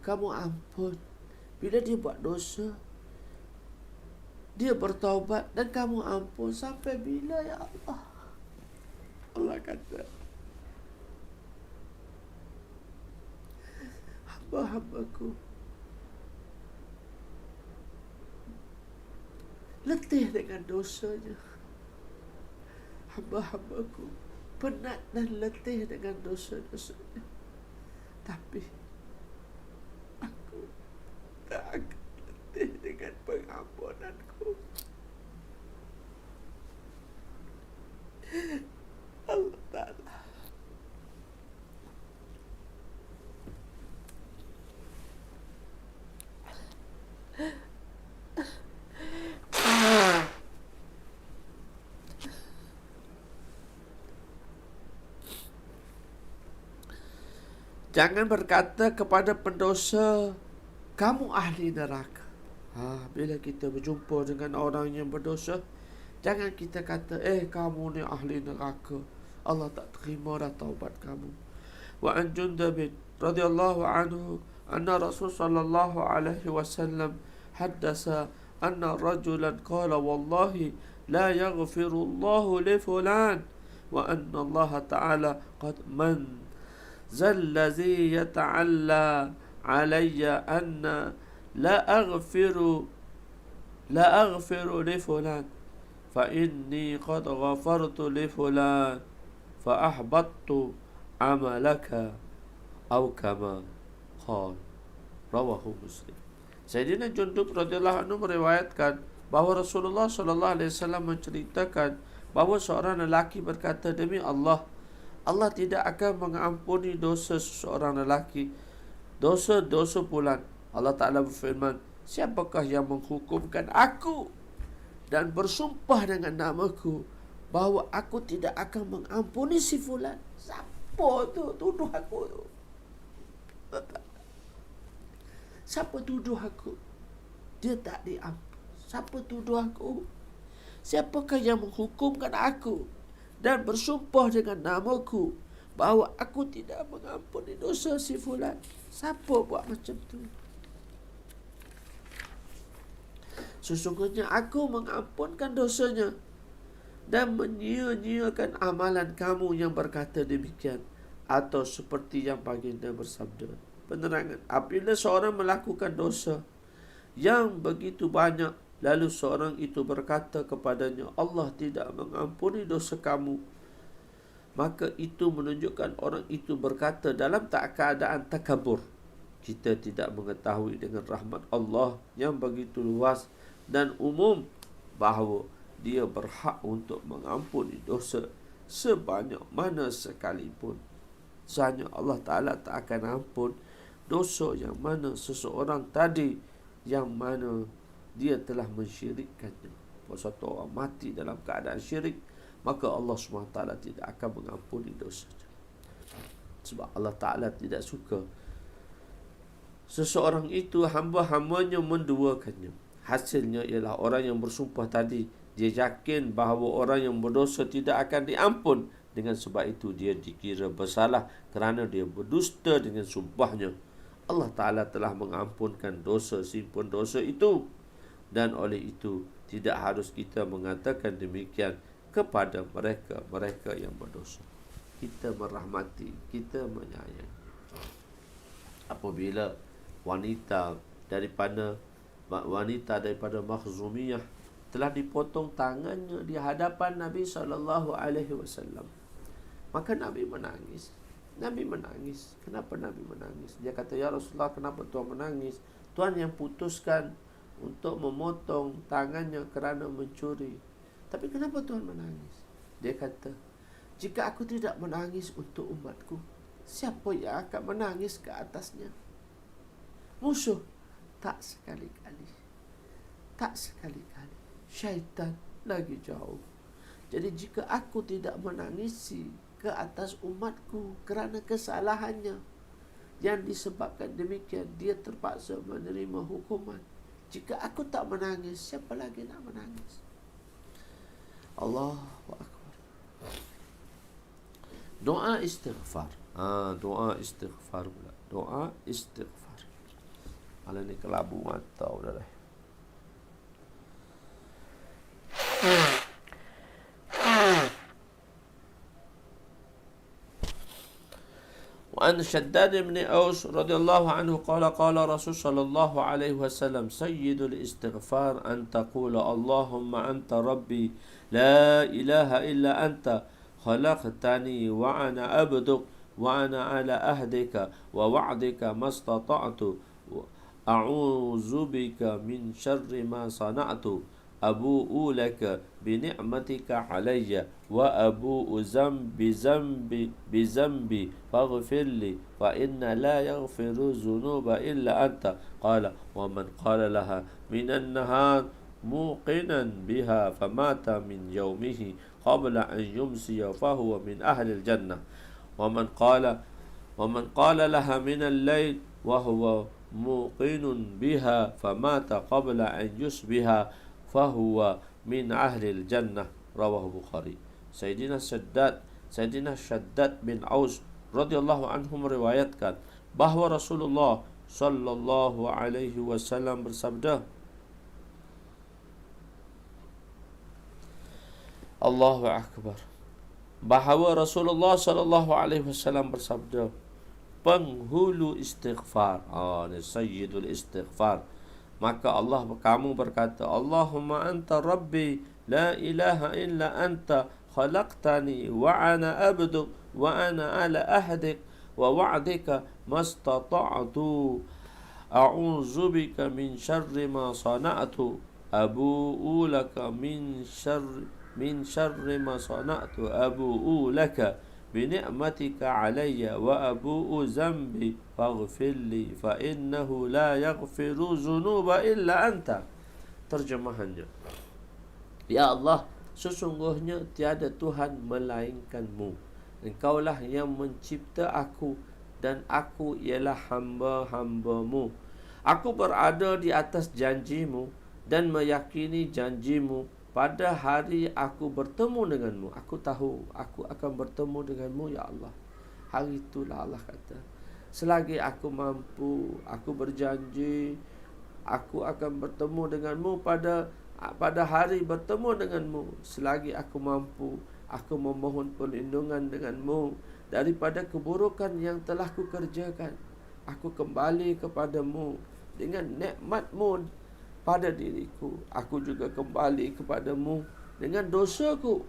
kamu ampun. Bila dia buat dosa, dia bertaubat dan kamu ampun. Sampai bila ya Allah? Allah kata, hamba-hambaku letih dengan dosanya. Hamba-hambaku penat dan letih dengan dosa-dosanya. Tapi aku tak akan letih dengan pengampunanku. Allah Ta'ala. Jangan berkata kepada pendosa, kamu ahli neraka. Bila kita berjumpa dengan orang yang berdosa, jangan kita kata, kamu ni ahli neraka, Allah tak terima dah taubat kamu. Wa an Jundab radhiyallahu anhu anna Rasul sallallahu alaihi wasallam haddasa anna rajulan qala wallahi la yaghfiru Allahu li fulan wa anna Allah ta'ala qad man zalladhi yata'alla alayya anna la aghfiru li fulan fa inni qad ghafartu li fulan fa ahbattu amalaka atau kama qala. Rawahu Muslim. Sayyidina Jundub radhiyallahu anhu meriwayatkan bahawa Rasulullah sallallahu alaihi wasallam menceritakan bahawa seorang lelaki berkata, demi Allah, Allah tidak akan mengampuni dosa seseorang lelaki, dosa-dosa pulan. Allah Ta'ala berfirman, siapakah yang menghukumkan aku dan bersumpah dengan namaku, bahawa aku tidak akan mengampuni si fulan. Siapa tu tuduh aku tu? Siapa tuduh aku? Dia tak diampun. Siapa tuduh aku? Siapakah yang menghukumkan aku dan bersumpah dengan namaku bahawa aku tidak mengampuni dosa si fulan? Siapa buat macam tu? Sesungguhnya aku mengampunkan dosanya dan menyia-nyiakan amalan kamu yang berkata demikian. Atau seperti yang baginda bersabda. Penerangan, apabila seorang melakukan dosa yang begitu banyak, lalu seorang itu berkata kepadanya, Allah tidak mengampuni dosa kamu, maka itu menunjukkan orang itu berkata dalam keadaan takabur. Kita tidak mengetahui dengan rahmat Allah yang begitu luas dan umum bahawa dia berhak untuk mengampuni dosa sebanyak mana sekalipun. Sehingga Allah Ta'ala tak akan ampun dosa yang mana seseorang tadi, yang mana dia telah mensyirikkannya. Kalau satu orang mati dalam keadaan syirik, maka Allah SWT tidak akan mengampuni dosanya. Sebab Allah Ta'ala tidak suka seseorang itu hamba-hambanya menduakannya. Hasilnya ialah orang yang bersumpah tadi, dia yakin bahawa orang yang berdosa tidak akan diampun. Dengan sebab itu dia dikira bersalah kerana dia berdusta dengan sumpahnya. Allah Ta'ala telah mengampunkan dosa simpun dosa itu. Dan oleh itu tidak harus kita mengatakan demikian kepada mereka yang berdosa. Kita merahmati, kita menyayangi. Apabila wanita daripada Makhzumiyah telah dipotong tangannya di hadapan Nabi SAW, maka Nabi menangis. Kenapa Nabi menangis? Dia kata, ya Rasulullah, kenapa Tuhan menangis? Tuhan yang putuskan untuk memotong tangannya kerana mencuri. Tapi kenapa Tuhan menangis? Dia kata, jika aku tidak menangis untuk umatku, siapa yang akan menangis ke atasnya? Musuh? Tak sekali-kali. Syaitan lagi jauh. Jadi jika aku tidak menangisi ke atas umatku kerana kesalahannya, yang disebabkan demikian dia terpaksa menerima hukuman, jika aku tak menangis, siapa lagi nak menangis? Allahu Akbar. Doa istighfar. Doa istighfar pula. Doa istighfar. Malah ni kelabu mata dah. وعن شداد بن أوس رضي الله عنه قال قال رسول صلى الله عليه وسلم سيد الاستغفار أن تقول اللهم أنت ربي لا إله إلا أنت خلقتني وأنا عبدك وأنا على عهدك ووعدك ما استطعت أعوذ بك من شر ما صنعت أبوء لك بنعمتك علي وأبوء بذنبي فاغفر لي فإن لا يغفر الذنوب إلا أنت. قال ومن قال لها من النهار موقنا بها فمات من يومه قبل أن يمسي فهو من أهل الجنة. ومن قال لها من الليل وهو موقن بها فمات قبل أن يصبح fahuwa min ahlil jannah. Rawahu Bukhari. Sayyidina Shaddad bin Aus radhiyallahu anhu meriwayatkan bahawa Rasulullah sallallahu alaihi wasallam bersabda, Allahu Akbar, bahawa Rasulullah sallallahu alaihi wasallam bersabda, penghulu istighfar, ini sayyidul istighfar. Maka kamu berkata, Allahumma anta rabbi la ilaha illa anta khalaqtani wa ana abduk wa ana ala ahdik wa wa'dika mastata'tu a'udzu bika min syarri ma sana'tu abu'u laka min syarri ma sana'tu abu'u laka بنعمتك علي وأبوء ذنبي فاغفر لي فإنه لا يغفر الذنوب إلا أنت. Terjemahannya, ya Allah, sesungguhnya tiada Tuhan melainkan-Mu. Engkaulah yang mencipta aku dan aku ialah hamba-hamba-Mu. Aku berada di atas janji-Mu dan meyakini janji-Mu pada hari aku bertemu denganmu. Aku tahu aku akan bertemu denganmu, ya Allah. Hari itulah Allah kata, selagi aku mampu, aku berjanji aku akan bertemu denganmu pada hari bertemu denganmu. Selagi aku mampu, aku memohon perlindungan denganmu daripada keburukan yang telah kukerjakan. Aku kembali kepadamu dengan nikmat-Mu pada diriku. Aku juga kembali kepadamu dengan dosaku.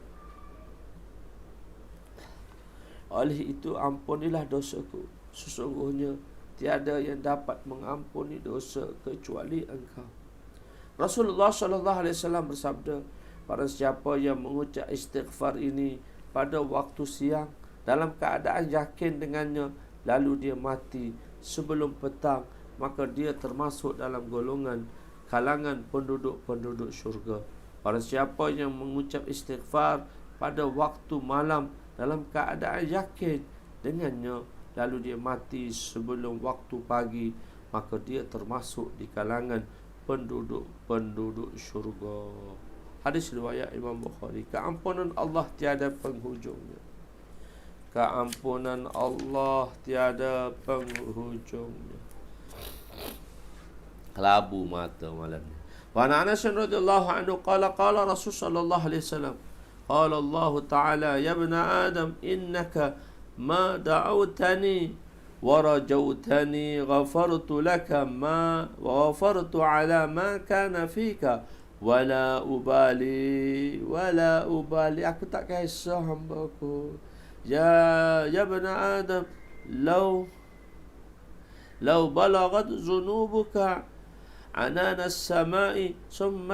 Oleh itu ampunilah dosaku. Sesungguhnya tiada yang dapat mengampuni dosa kecuali Engkau. Rasulullah SAW bersabda, barang siapa yang mengucap istighfar ini pada waktu siang dalam keadaan yakin dengannya, lalu dia mati sebelum petang, maka dia termasuk dalam golongan kalangan penduduk-penduduk syurga. Barang siapa yang mengucap istighfar pada waktu malam dalam keadaan yakin dengannya, lalu dia mati sebelum waktu pagi, maka dia termasuk di kalangan penduduk-penduduk syurga. Hadis riwayat Imam Bukhari. Keampunan Allah tiada penghujungnya. Keampunan Allah tiada penghujungnya. Kelabu mata malam ni. Wa Anas radhiyallahu anhu qala Rasul sallallahu alaihi wasallam, qala Allah Ta'ala, ya ibna Adam, innaka ma da'awtani wa rajawtani ghafartu laka ma wa ghafartu ala ma kana fika wala ubali. Aku tak kisah hamba-Ku. Ya ibna Adam, law balagat zunubuka عنان السماء ثم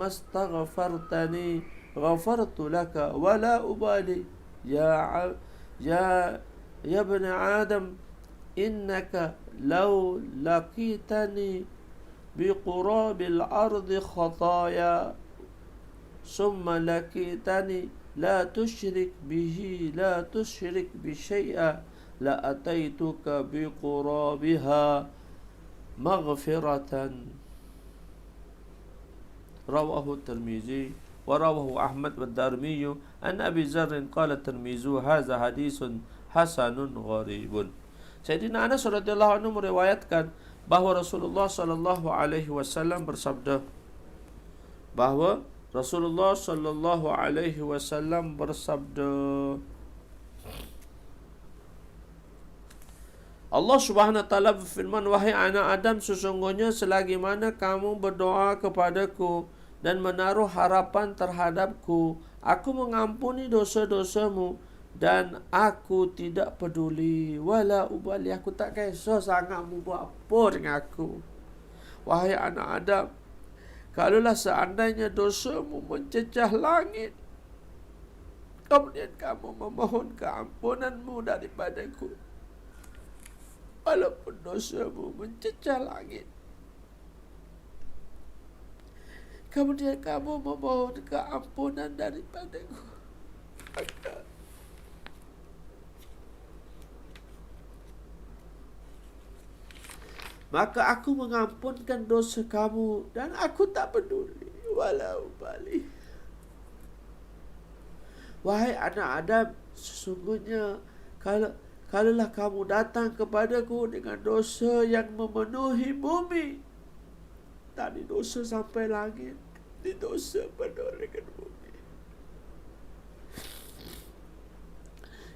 استغفرتني غفرت لك ولا أبالي. يا ابن آدم إنك لو لقيتني بقراب الأرض خطايا ثم لقيتني لا تشرك بشيئا لأتيتك بقرابها مغفرة. رواه الترمذي ورواه أحمد والدارمي عن أبي ذر قال الترمذي هذا حديث حسن غريب. Sayyidina Anas radhiyallahu anhu meriwayatkan bahwa Rasulullah sallallahu alaihi wasallam bersabda, Allah Subhanahu wa taala berfirman, wahai anak Adam, sesungguhnya selagi mana kamu berdoa kepadaku dan menaruh harapan terhadapku, aku mengampuni dosa-dosamu dan aku tidak peduli. Wala ubali, aku tak kisah sangatmu buat apa dengan aku. Wahai anak Adam, kalaulah seandainya dosamu mencecah langit, kemudian kamu memohon keampunanmu daripadaku, walaupun dosamu mencecah langit, kemudian kamu memohon keampunan daripadaku, maka aku mengampunkan dosa kamu dan aku tak peduli. Walau balik. Wahai anak Adam, sesungguhnya kalaulah kamu datang kepadaku dengan dosa yang memenuhi bumi, tadi dosa sampai langit, di dosa penuh dengan bumi,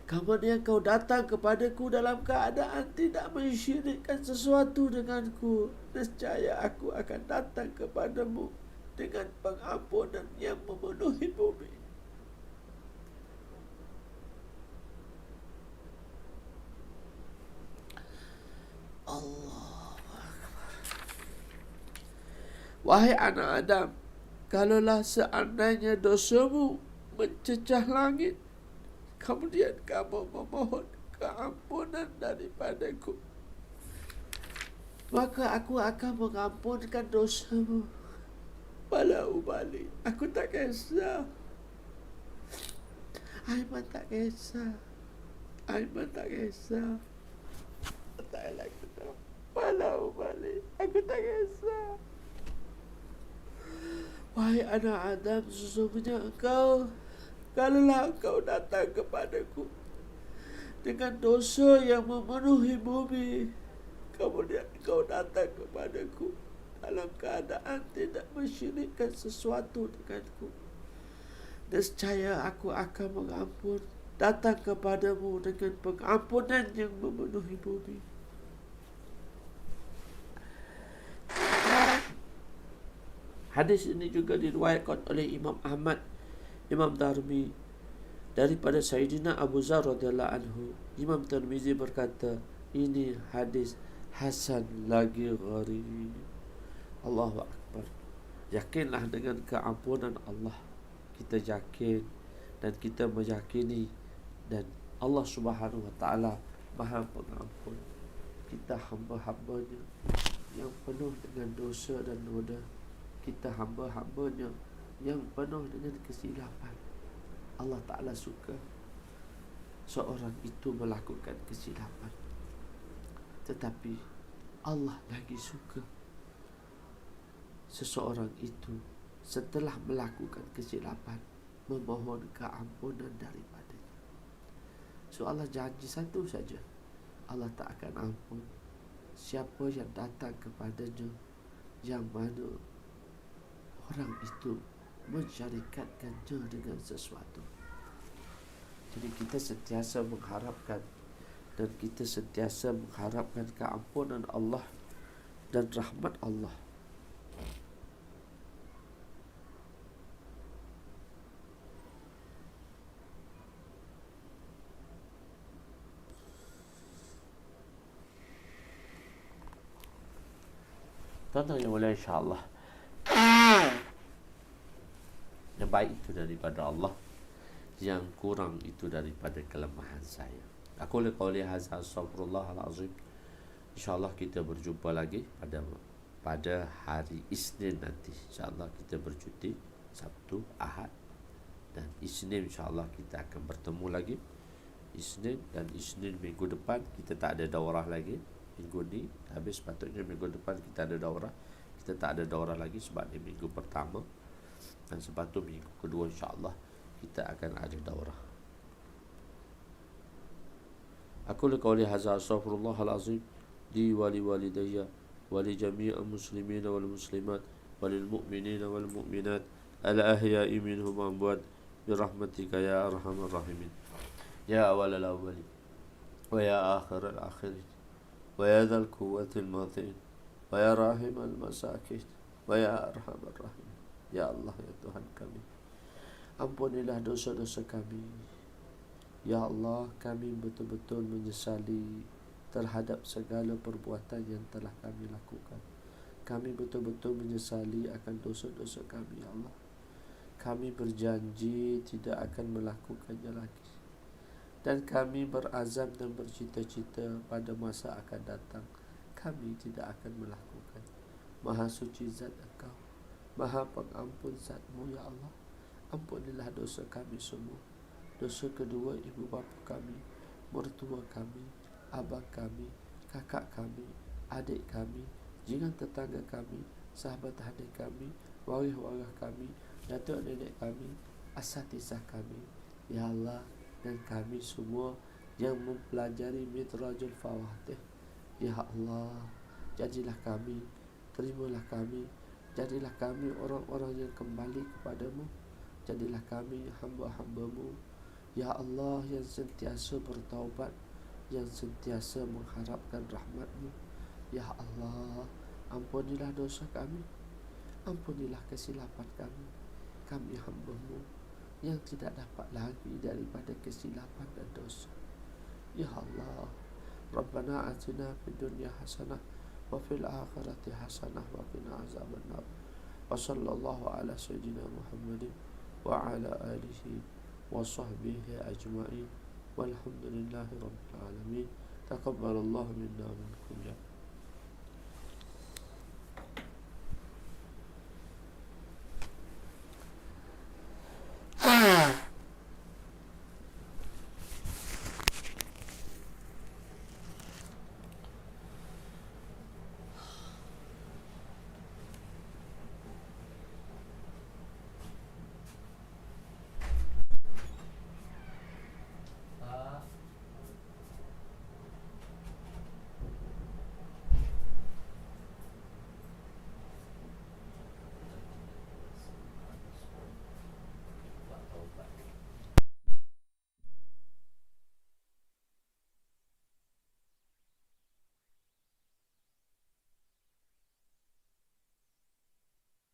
kemudian kau datang kepadaku dalam keadaan tidak mensyirikkan sesuatu denganku, nescaya aku akan datang kepadamu dengan pengampunan yang memenuhi bumi. Allah Akbar. Wahai anak Adam, kalaulah seandainya dosamu mencecah langit, kemudian kamu memohon keampunan daripadaku, maka aku akan mengampunkan dosamu Wala ubali. Aku tak kisah. Aiman tak kisah. Aiman tak kisah. Tak lagi tak. Wala ubali. Aku tak kisah. Wahai anak Adam, sesungguhnya engkau, kalaulah engkau datang kepadaku dengan dosa yang memenuhi bumi, kemudian engkau datang kepadaku dalam keadaan tidak mensyirikkan sesuatu denganku, nescaya aku akan mengampun, datang kepadamu dengan pengampunan yang memenuhi bumi. Hadis ini juga diriwayatkan oleh Imam Ahmad, Imam Darmi, daripada Sayyidina Abu Zar radhiyallahu anhu. Imam Tirmizi berkata, ini hadis hasan lagi gharib. Allahu Akbar. Yakinlah dengan keampunan Allah. Kita yakin dan kita meyakini, dan Allah Subhanahu wa taala Maha Pengampun. Kita hamba-hambanya yang penuh dengan dosa dan noda. Kita hamba-hambanya yang penuh dengan kesilapan. Allah Ta'ala suka seorang itu melakukan kesilapan, tetapi Allah lagi suka seseorang itu setelah melakukan kesilapan memohon keampunan daripadanya. So Allah janji satu saja, Allah tak akan ampun siapa yang datang kepadanya yang mana orang itu mensyarikatkannya dengan sesuatu. Jadi kita sentiasa mengharapkan, dan kita sentiasa mengharapkan keampunan Allah dan rahmat Allah. Tuan-tuan yang mulia, insya-Allah, yang baik itu daripada Allah, yang kurang itu daripada kelemahan saya. Aku liqauli hadza astaghfirullahal azim. Insyaallah kita berjumpa lagi pada hari Isnin nanti. Insyaallah kita bercuti Sabtu, Ahad dan Isnin. Insyaallah kita akan bertemu lagi Isnin, dan Isnin minggu depan kita tak ada daurah lagi. Minggu ni habis, sepatutnya minggu depan kita ada daurah. Kita tak ada daurah lagi sebab ni minggu pertama, dan sebab tu minggu kedua insya-Allah kita akan ada daurah. Aku liqauli hadza astaghfirullahal azim li wa li walidayya wa li jami'il muslimina wal muslimat wa lil mu'minina wal mu'minat al ahya'i minhum wa amwat bi rahmatika ya arhamar rahimin ya awwalal awwalin wa ya akhiral akhirin wa ya dzal quwwatil matin wa ya rahimal masakin wa ya arhamar rahimin. Ya Allah, ya Tuhan kami, ampunilah dosa-dosa kami. Ya Allah, kami betul-betul menyesali terhadap segala perbuatan yang telah kami lakukan. Kami betul-betul menyesali akan dosa-dosa kami, ya Allah. Kami berjanji tidak akan melakukannya lagi, dan kami berazam dan bercita-cita pada masa akan datang kami tidak akan melakukan. Maha suci zat Engkau, Maha pengampun zat-Mu, ya Allah. Ampunilah dosa kami semua, dosa kedua ibu bapa kami, mertua kami, abang kami, kakak kami, adik kami, jiran tetangga kami, sahabat hadir kami, waris-waris kami, datuk nenek kami, asatizah kami, ya Allah. Dan kami semua yang mempelajari Midrajul Fawatih, ya Allah, jadilah kami, terimalah kami, jadilah kami orang-orang yang kembali kepadamu. Jadilah kami hamba-hamba-Mu, ya Allah, yang sentiasa bertaubat, yang sentiasa mengharapkan rahmat-Mu. Ya Allah, ampunilah dosa kami, ampunilah kesilapan kami. Kami hamba-Mu yang tidak dapat lagi daripada kesilapan dan dosa. Ya Allah, Rabbana atina fid dunya hasanah wa fil akhirati hasanah wa qina azabannar. Wa sallallahu ala sayyidina Muhammadin wa ala alihi wa sahbihi ajma'in. Walhamdulillahi rabbil alamin. Taqabbalallahu minna wa minkum.